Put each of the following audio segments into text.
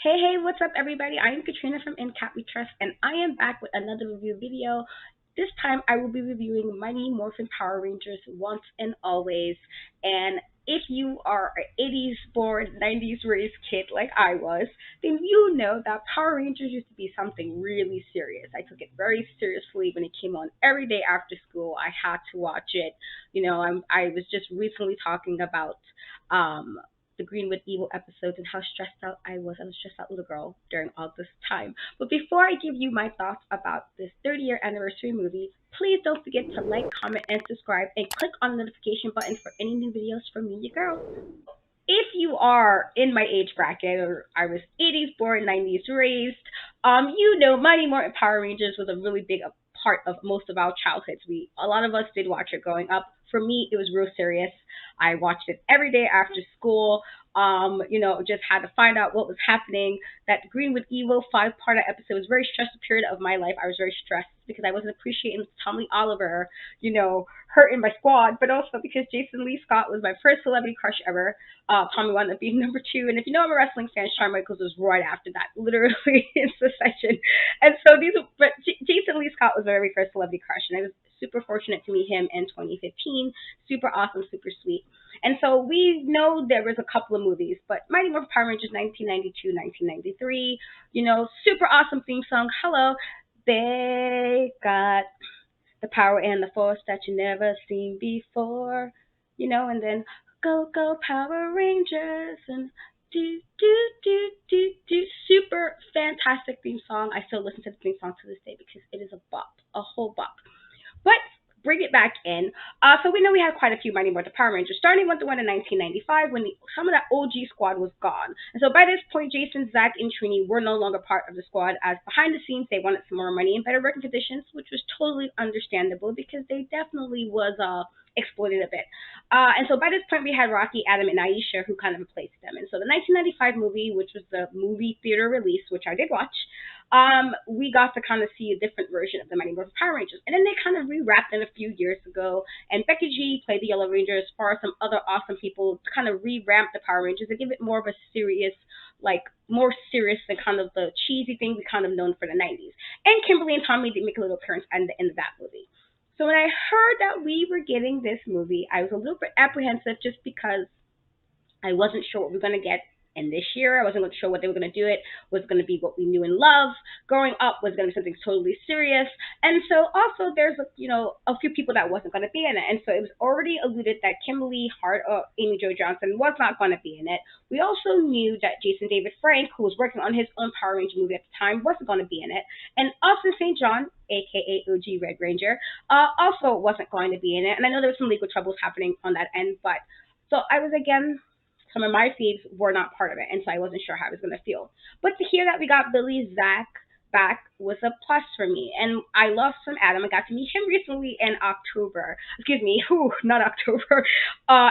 Hey, what's up, everybody? I am Katrina from In Cat We Trust, and I am back with another review video. This time, I will be reviewing Mighty Morphin Power Rangers Once and Always. And if you are an 80s born, 90s raised kid like I was, then you know that Power Rangers used to be something really serious. I took it very seriously when it came on every day after school. I had to watch it. I was just recently talking about the Greenwood Evil episodes and how stressed out I was. I was a stressed out little girl during all this time. But before I give you my thoughts about this 30-year anniversary movie, please don't forget to like, comment, and subscribe, and click on the notification button for any new videos from me, your girl. If you are in my age bracket, or I was 80s born, 90s raised, Mighty Morphin Power Rangers was a really big part of most of our childhoods. A lot of us did watch it growing up. For me, it was real serious. I watched it every day after school. Just had to find out what was happening. That Greenwood Evil five-part episode was a very stressful period of my life. I was very stressed because I wasn't appreciating Tommy Oliver, hurting my squad, but also because Jason Lee Scott was my first celebrity crush ever. Tommy wound up being number two, and if you know I'm a wrestling fan, Shawn Michaels was right after that, literally in succession. And so Jason Lee Scott was my very first celebrity crush, and I was super fortunate to meet him in 2015. Super awesome, super sweet. And so we know there was a couple of movies, but Mighty Morphin Power Rangers 1992, 1993, super awesome theme song. Hello, they got the power and the force that you never seen before, and then go, go, Power Rangers, and do, do, do, do, do. Super fantastic theme song. I still listen to the theme song to this day because it is a bop, a whole bop. But bring it back in. So we know we had quite a few Mighty Morphin Power Rangers, starting with the one in 1995 when some of that OG squad was gone. And so by this point, Jason, Zach, and Trini were no longer part of the squad, as behind the scenes they wanted some more money and better working conditions, which was totally understandable because they definitely was exploited a bit. And so by this point, we had Rocky, Adam, and Aisha who kind of replaced them. And so the 1995 movie, which was the movie theater release, which I did watch, we got to kind of see a different version of the Mighty Morphin Power Rangers. And then they kind of rewrapped it a few years ago, and Becky G played the Yellow Rangers, as far as some other awesome people to kind of revamp the Power Rangers and give it more of a serious, more serious than kind of the cheesy thing we kind of known for the 90s. And Kimberly and Tommy did make a little appearance at the end of that movie. So when I heard that we were getting this movie, I was a little bit apprehensive just because I wasn't sure what we were going to get. And this year, I wasn't sure what they were going to do. It was going to be what we knew and loved. Growing up was going to be something totally serious. And so also there's, a few people that wasn't going to be in it. And so it was already alluded that Kimberly Hart or Amy Jo Johnson was not going to be in it. We also knew that Jason David Frank, who was working on his own Power Ranger movie at the time, wasn't going to be in it. And Austin St. John, aka OG Red Ranger, also wasn't going to be in it. And I know there was some legal troubles happening on that end, but so I was again, some of my feeds were not part of it, and so I wasn't sure how I was going to feel. But to hear that we got Billy Zach back was a plus for me, and I love some Adam. I got to meet him recently in October. Excuse me, not October.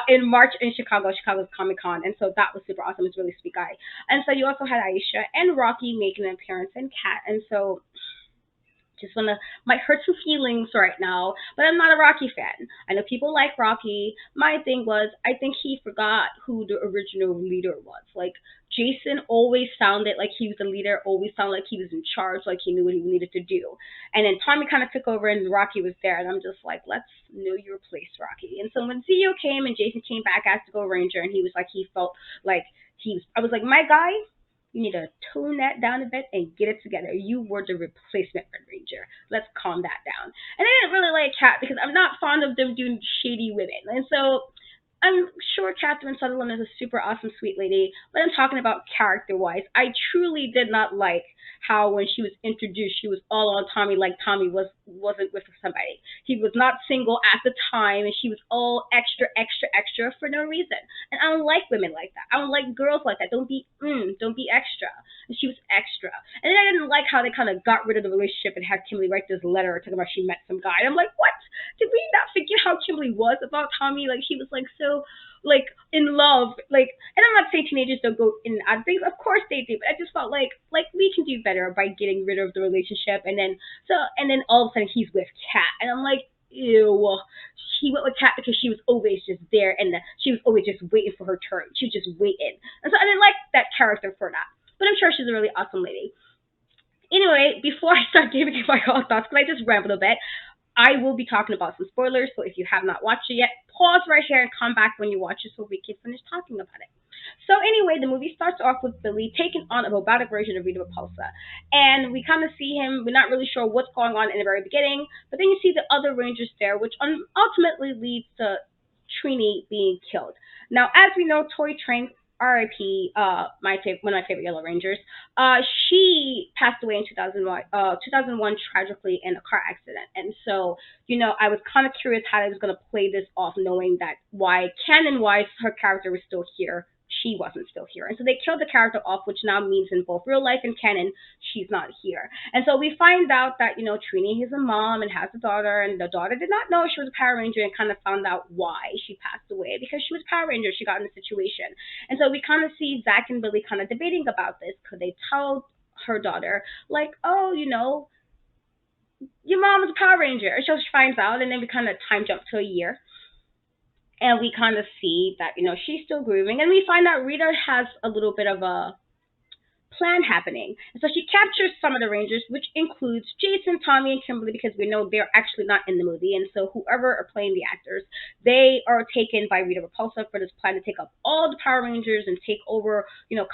In March in Chicago's Comic Con, and so that was super awesome. He's a really sweet guy. And so you also had Aisha and Rocky making an appearance, and Kat, and so just might hurt some feelings right now, but I'm not a Rocky fan. I know people like Rocky. My thing was, I think he forgot who the original leader was. Like, Jason always sounded like he was the leader, always sounded like he was in charge, like he knew what he needed to do. And then Tommy kind of took over and Rocky was there, and I'm just like, let's know your place, Rocky. And so when Zio came and Jason came back as the Go Ranger, and he was like, he felt like I was like, my guy, you need to tone that down a bit and get it together. You were the replacement Red Ranger. Let's calm that down. And I didn't really like Kat because I'm not fond of them doing shady women. And so I'm sure Catherine Sutherland is a super awesome, sweet lady, but I'm talking about character-wise. I truly did not like how when she was introduced, she was all on Tommy like Tommy wasn't with somebody. He was not single at the time, and she was all extra, extra, extra for no reason. And I don't like women like that. I don't like girls like that. Don't be extra. And she was extra. And then I didn't like how they kind of got rid of the relationship and had Kimberly write this letter talking about she met some guy. And I'm like, what? Did we not forget how Kimberly was about Tommy? Like, she was like so in love, and I'm not saying teenagers don't go in and out of things, of course they do, but I just felt like we can do better by getting rid of the relationship. And then all of a sudden he's with Kat, and I'm like, ew. He went with Kat because she was always just there, and she was always just waiting for her turn. She was just waiting, and so I didn't like that character for that. But but I'm sure she's a really awesome lady. Anyway, before I start giving you my own thoughts, because I just rambled a bit, I will be talking about some spoilers. So if you have not watched it yet, pause right here and come back when you watch it so we can finish talking about it. So anyway, the movie starts off with Billy taking on a robotic version of Rita Repulsa, and we kind of see him. We're not really sure what's going on in the very beginning, but then you see the other Rangers there, which ultimately leads to Trini being killed. Now, as we know, Toy Trank, R.I.P. One of my favorite Yellow Rangers. She passed away in 2001 tragically in a car accident, and so I was kind of curious how I was going to play this off, knowing that why canon wise her character was still here, she wasn't still here. And so they killed the character off, which now means in both real life and canon, she's not here. And so we find out that, Trini is a mom and has a daughter, and the daughter did not know she was a Power Ranger and kind of found out why she passed away because she was a Power Ranger. She got in a situation. And so we kind of see Zach and Billy kind of debating about this. Could they tell her daughter, like, oh, your mom was a Power Ranger? And so she finds out, and then we kind of time jump to a year and we kind of see that she's still grieving, and we find out Rita has a little bit of a plan happening. And so she captures some of the Rangers, which includes Jason, Tommy, and Kimberly, because we know they're actually not in the movie. And so whoever are playing the actors, they are taken by Rita Repulsa for this plan to take up all the Power Rangers and take over,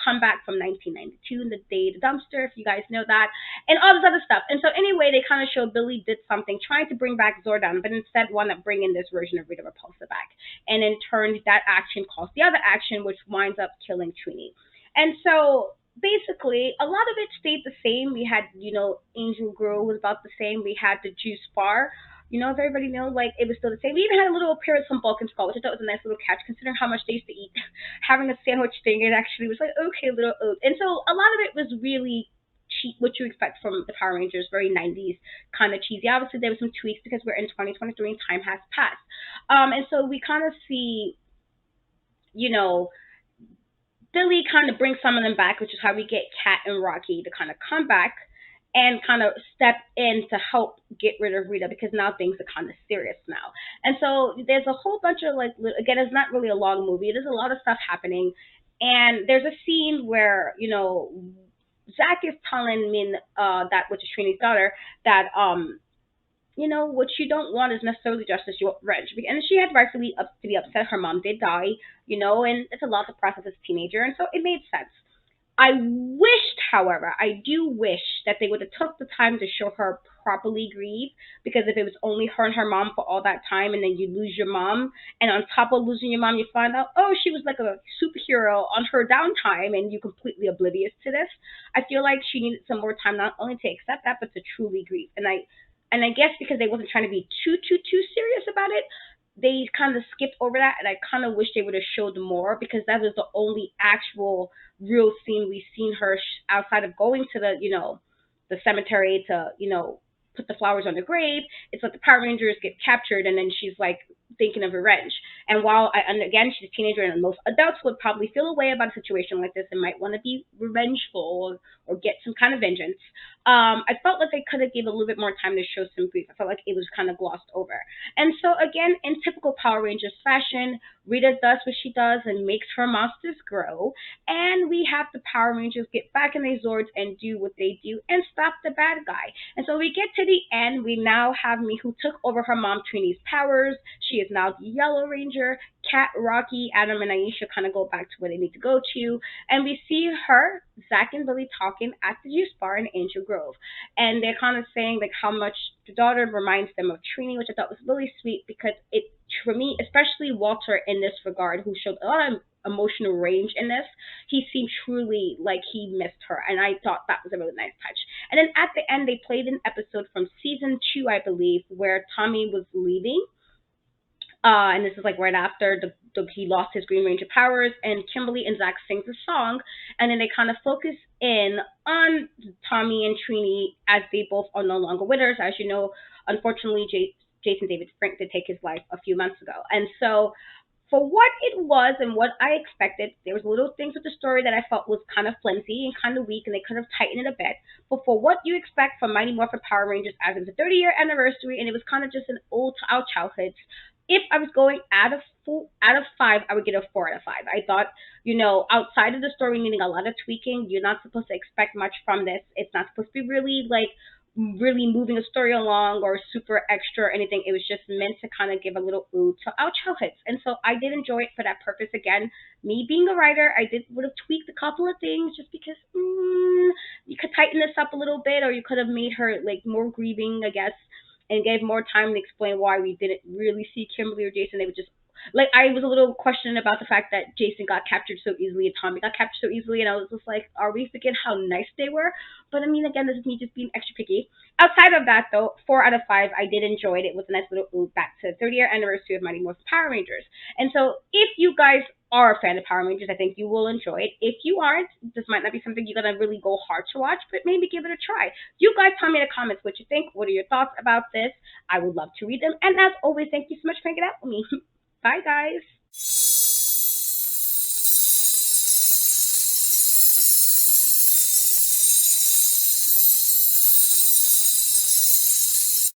come back from 1992 in the day of the dumpster, if you guys know that, and all this other stuff. And so anyway, they kind of show Billy did something trying to bring back Zordon, but instead wound up bringing this version of Rita Repulsa back. And in turn, that action caused the other action, which winds up killing Trini. And so basically a lot of it stayed the same. We had, Angel Grove was about the same. We had the Juice Bar. As everybody knows, like it was still the same. We even had a little appearance from Balkan Skull, which I thought was a nice little catch considering how much they used to eat. Having a sandwich thing, it actually was like, okay, little oats. And so a lot of it was really cheap, what you expect from the Power Rangers, very 90s kind of cheesy. Obviously there were some tweaks because we're in 2023 and time has passed. And so we kind of see, you know, Billy kind of brings some of them back, which is how we get Kat and Rocky to kind of come back and kind of step in to help get rid of Rita because now things are kind of serious now. And so there's a whole bunch of again, it's not really a long movie. There's a lot of stuff happening. And there's a scene where, Zach is telling Min, that, which is Trini's daughter, that, what you don't want is necessarily justice, you want revenge. And she had rightfully to be upset. Her mom did die, and it's a lot to process as a teenager. And so it made sense. I wished, however, I do wish that they would have took the time to show her properly grieve, because if it was only her and her mom for all that time and then you lose your mom, and on top of losing your mom you find out, oh, she was like a superhero on her downtime and you're completely oblivious to this, I feel like she needed some more time not only to accept that but to truly grieve. And I guess because they wasn't trying to be too serious about it, they kind of skipped over that, and I kind of wish they would have showed more, because that was the only actual real scene we've seen her outside of going to the cemetery to put the flowers on the grave. It's like the Power Rangers get captured, and then she's like thinking of revenge. And and again, she's a teenager, and most adults would probably feel a way about a situation like this and might want to be revengeful or get some kind of vengeance. I felt like they could have gave a little bit more time to show some grief. I felt like it was kind of glossed over. And so again, in typical Power Rangers fashion, Rita does what she does and makes her monsters grow. And we have the Power Rangers get back in their Zords and do what they do and stop the bad guy. And so we get to the end. We now have me, who took over her mom Trini's powers. She is now the Yellow Ranger. Kat, Rocky, Adam, and Aisha kind of go back to where they need to go to. And we see her, Zach, and Billy talking at the juice bar in Angel Grove. And they're kind of saying like how much the daughter reminds them of Trini, which I thought was really sweet, because it, for me, especially Walter in this regard, who showed a lot of emotional range in this, he seemed truly like he missed her. And I thought that was a really nice touch. And then at the end, they played an episode from season 2, I believe, where Tommy was leaving. And this is like right after he lost his Green Ranger powers, and Kimberly and Zach sings a song, and then they kind of focus in on Tommy and Trini as they both are no longer with us. As you know, unfortunately, Jason David Frank did take his life a few months ago. And so for what it was and what I expected, there was little things with the story that I felt was kind of flimsy and kind of weak, and they could have tightened it a bit. But for what you expect from Mighty Morphin Power Rangers, as it was a 30-year anniversary, and it was kind of just our childhoods, if I was going out of five, I would get a 4 out of 5. I thought, outside of the story needing a lot of tweaking, you're not supposed to expect much from this. It's not supposed to be really like really moving a story along or super extra or anything. It was just meant to kind of give a little ode to our childhoods. And so I did enjoy it for that purpose. Again, me being a writer, I did would have tweaked a couple of things just because you could tighten this up a little bit, or you could have made her like more grieving, I guess, and gave more time to explain why we didn't really see Kimberly or Jason. They would just like I was a little questioning about the fact that Jason got captured so easily and Tommy got captured so easily, and I was just like, are we forgetting how nice they were? But I mean, again, this is me just being extra picky. Outside of that, though, 4 out of 5, I did enjoy it. It was a nice little ode back to the 30th year anniversary of Mighty Morphin Power Rangers. And so, if you guys are a fan of Power Rangers, I think you will enjoy it. If you aren't, this might not be something you're gonna really go hard to watch, but maybe give it a try. You guys tell me in the comments what you think. What are your thoughts about this? I would love to read them. And as always, thank you so much for hanging out with me. Bye, guys.